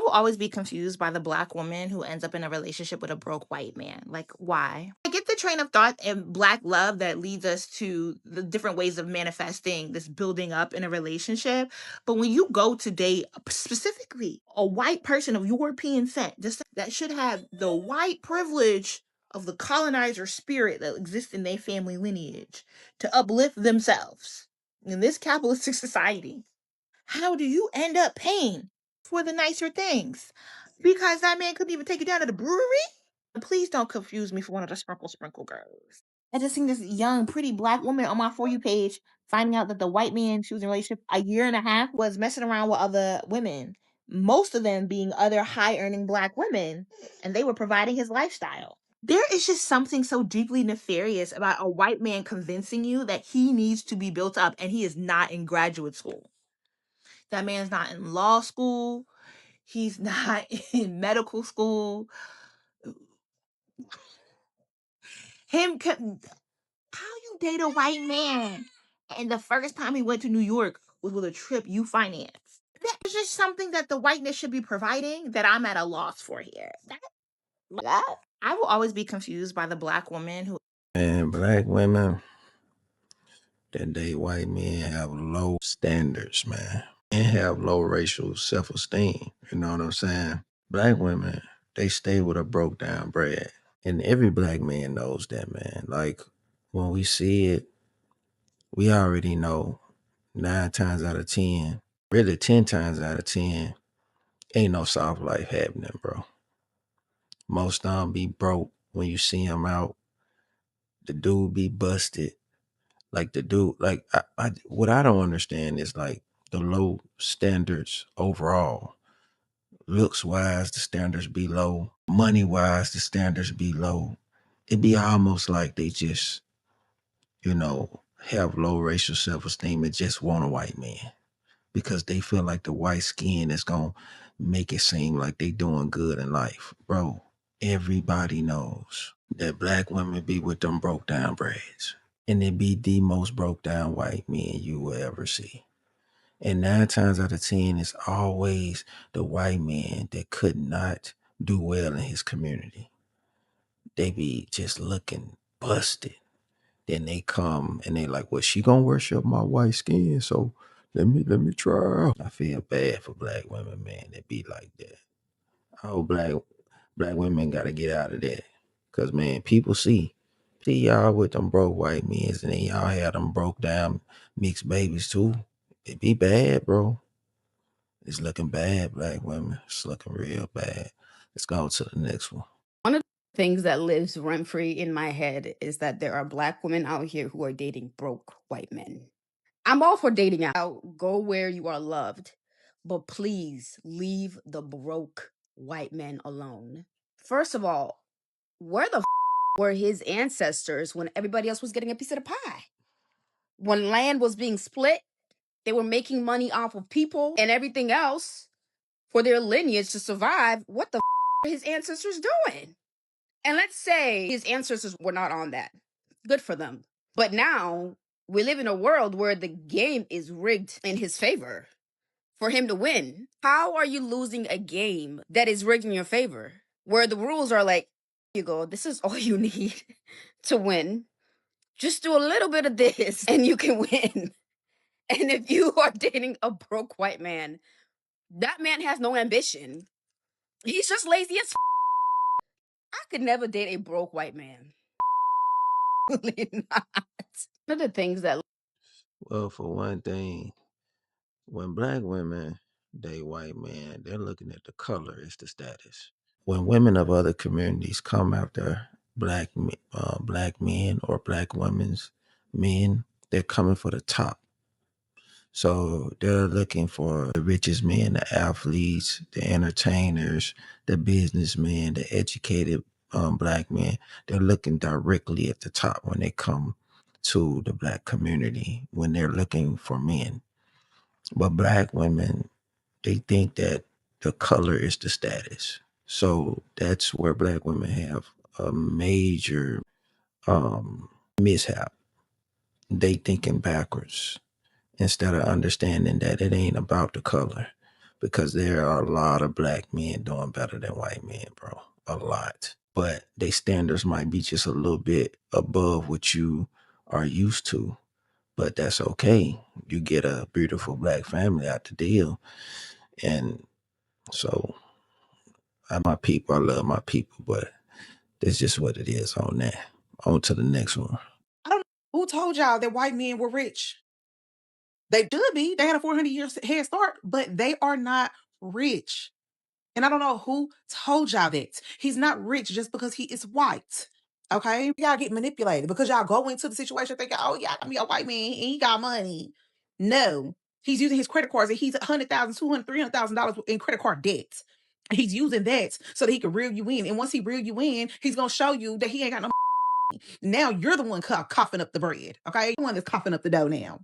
will always be confused by the Black woman who ends up in a relationship with a broke white man. Like, why? I get the train of thought in Black love that leads us to the different ways of manifesting this building up in a relationship. But when you go to date specifically a white person of European descent, just that should have the white privilege of the colonizer spirit that exists in their family lineage to uplift themselves in this capitalistic society, how do you end up paying for the nicer things? Because that man couldn't even take you down to the brewery? Please don't confuse me for one of the sprinkle girls. I just seen this young, pretty Black woman on my For You page finding out that the white man she was in a relationship a year and a half was messing around with other women, most of them being other high earning Black women, and they were providing his lifestyle. There is just something so deeply nefarious about a white man convincing you that he needs to be built up and he is not in graduate school. That man's not in law school. He's not in medical school. How you date a white man? And the first time he went to New York was with a trip you financed. That's just something that the whiteness should be providing that I'm at a loss for here. I will always be confused by the Black woman who. And Black women that date white men have low standards, man, and have low racial self-esteem. You know what I'm saying? Black women, they stay with a broke down bread. And every Black man knows that, man. Like, when we see it, we already know 9 times out of 10, really 10 times out of 10, ain't no soft life happening, bro. Most of them be broke when you see them out. The dude be busted. Like the dude, like what I don't understand is like the low standards overall. Looks wise, the standards be low. Money wise, the standards be low. It be almost like they just, have low racial self-esteem and just want a white man because they feel like the white skin is gonna make it seem like they doing good in life. Bro, everybody knows that Black women be with them broke down braids. And it be the most broke down white men you will ever see. And 9 times out of 10, it's always the white man that could not do well in his community. They be just looking busted. Then they come and they like, well, she gonna worship my white skin, so let me try her out. I feel bad for Black women, man, that be like that. Oh, black women gotta get out of that. Cause man, people see y'all with them broke white men, and then y'all have them broke down mixed babies too. It be bad, bro. It's looking bad, Black women. It's looking real bad. Let's go to the next one. One of the things that lives rent free in my head is that there are Black women out here who are dating broke white men. I'm all for dating out. Go where you are loved, but please leave the broke white men alone. First of all, where the were his ancestors when everybody else was getting a piece of the pie? When land was being split, they were making money off of people and everything else for their lineage to survive. What the are his ancestors doing? And let's say his ancestors were not on that. Good for them. But now we live in a world where the game is rigged in his favor for him to win. How are you losing a game that is rigged in your favor? Where the rules are like, you go, this is all you need to win. Just do a little bit of this and you can win. And if you are dating a broke white man, that man has no ambition. He's just lazy as I could never date a broke white man. Really not. One of the things that Well, for one thing, when Black women date white men, they're looking at the color as the status. When women of other communities come after Black men or Black women's men, they're coming for the top. So they're looking for the richest men, the athletes, the entertainers, the businessmen, the educated Black men. They're looking directly at the top when they come to the Black community, when they're looking for men. But Black women, they think that the color is the status. So that's where Black women have a major mishap. They thinking backwards instead of understanding that it ain't about the color. because there are a lot of black men doing better than white men, bro. A lot. But their standards might be just a little bit above what you are used to. But that's okay. You get a beautiful black family out the deal. And so I love my people, but that's just what it is on that. On to the next one. I don't know who told y'all that white men were rich. They should be. They had a 400-year head start, but they are not rich. And I don't know who told y'all that. He's not rich just because he is white. Okay? Y'all get manipulated because y'all go into the situation thinking, oh, yeah, I mean, a white man, he got money. No. He's using his credit cards and he's $100,000, $200,000, $300,000 in credit card debt. He's using that so that he can reel you in. And once he reel you in, he's going to show you that he ain't got no. Now you're the one coughing up the bread. Okay? The one that's coughing up the dough now.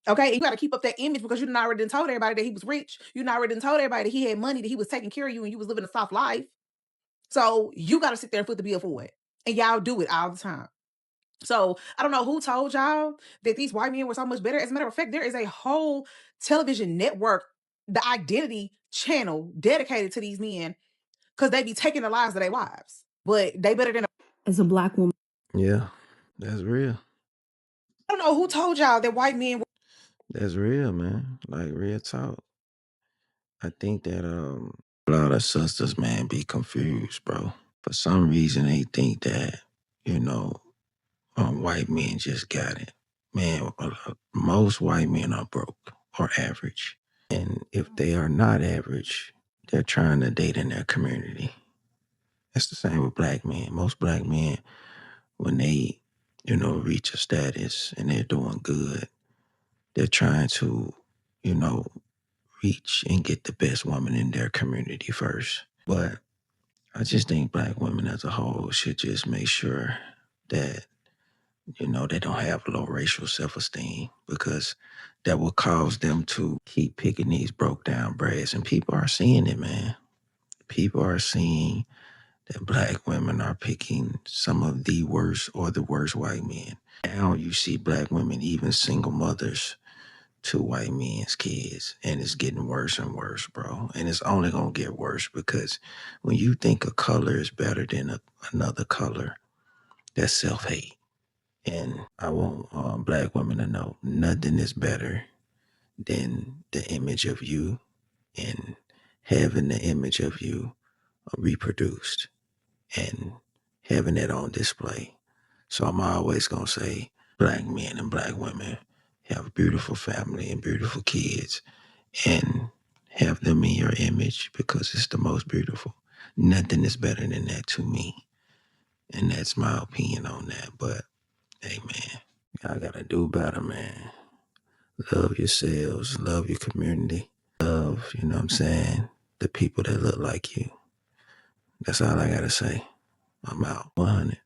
Okay, you got to keep up that image because you done already told everybody that he was rich. You done already told everybody that he had money, that he was taking care of you, and you was living a soft life. So you got to sit there and foot the bill for it, and y'all do it all the time. So I don't know who told y'all that these white men were so much better. As a matter of fact, there is a whole television network, the Identity channel, dedicated to these men because they be taking the lives of their wives, but they better than. As a black woman. Yeah, that's real. I don't know who told y'all that white men. That's real, man. Like real talk. I think that a lot of sisters, man, be confused, bro. For some reason, they think that you know white men just got it. Man, most white men are broke or average, and if they are not average, they're trying to date in their community. It's the same with black men. Most black men, when they reach a status and they're doing good, they're trying to you know reach and get the best woman in their community first. But I just think black women as a whole should just make sure that, they don't have low racial self esteem because that will cause them to keep picking these broke down braids. And people are seeing it, man. People are seeing that black women are picking some of the worst or the worst white men. Now you see black women, even single mothers, to white men's kids, and it's getting worse and worse, bro. And it's only gonna get worse because when you think a color is better than another color, that's self-hate. And I want black women to know nothing is better than the image of you and having the image of you reproduced and having it on display. So I'm always gonna say black men and black women have a beautiful family and beautiful kids and have them in your image because it's the most beautiful. Nothing is better than that to me. And that's my opinion on that. But hey, man, y'all gotta do better, man. Love yourselves, love your community, love, you know what I'm saying, the people that look like you. That's all I gotta say. I'm out. 100.